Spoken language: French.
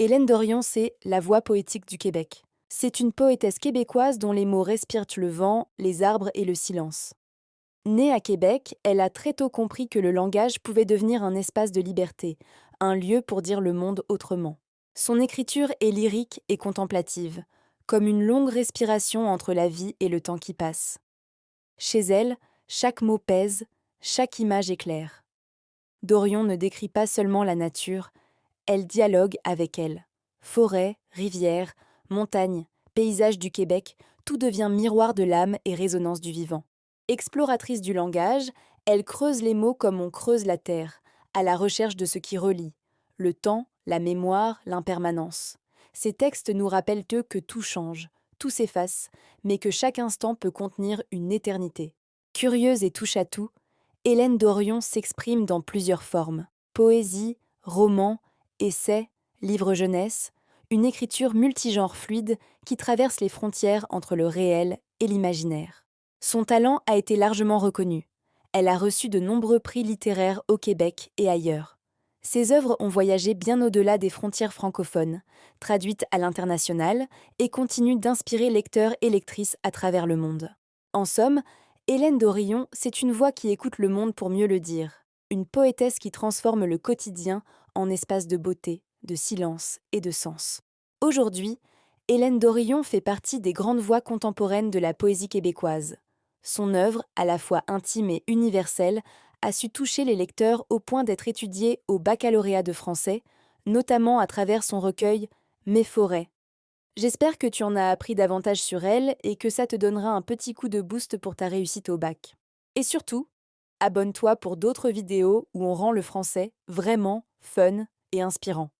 Hélène Dorion, c'est la voix poétique du Québec. C'est une poétesse québécoise dont les mots respirent le vent, les arbres et le silence. Née à Québec, elle a très tôt compris que le langage pouvait devenir un espace de liberté, un lieu pour dire le monde autrement. Son écriture est lyrique et contemplative, comme une longue respiration entre la vie et le temps qui passe. Chez elle, chaque mot pèse, chaque image éclaire. Dorion ne décrit pas seulement la nature, elle dialogue avec elle. Forêt, rivière, montagne, paysage du Québec, tout devient miroir de l'âme et résonance du vivant. Exploratrice du langage, elle creuse les mots comme on creuse la terre, à la recherche de ce qui relie, le temps, la mémoire, l'impermanence. Ces textes nous rappellent eux que tout change, tout s'efface, mais que chaque instant peut contenir une éternité. Curieuse et touche-à-tout, Hélène Dorion s'exprime dans plusieurs formes. Poésie, roman, essais, livres jeunesse, une écriture multigenre fluide qui traverse les frontières entre le réel et l'imaginaire. Son talent a été largement reconnu. Elle a reçu de nombreux prix littéraires au Québec et ailleurs. Ses œuvres ont voyagé bien au-delà des frontières francophones, traduites à l'international, et continuent d'inspirer lecteurs et lectrices à travers le monde. En somme, Hélène Dorion, c'est une voix qui écoute le monde pour mieux le dire, une poétesse qui transforme le quotidien en espace de beauté, de silence et de sens. Aujourd'hui, Hélène Dorion fait partie des grandes voix contemporaines de la poésie québécoise. Son œuvre, à la fois intime et universelle, a su toucher les lecteurs au point d'être étudiée au baccalauréat de français, notamment à travers son recueil Mes forêts. J'espère que tu en as appris davantage sur elle et que ça te donnera un petit coup de boost pour ta réussite au bac. Et surtout, abonne-toi pour d'autres vidéos où on rend le français vraiment fun et inspirant.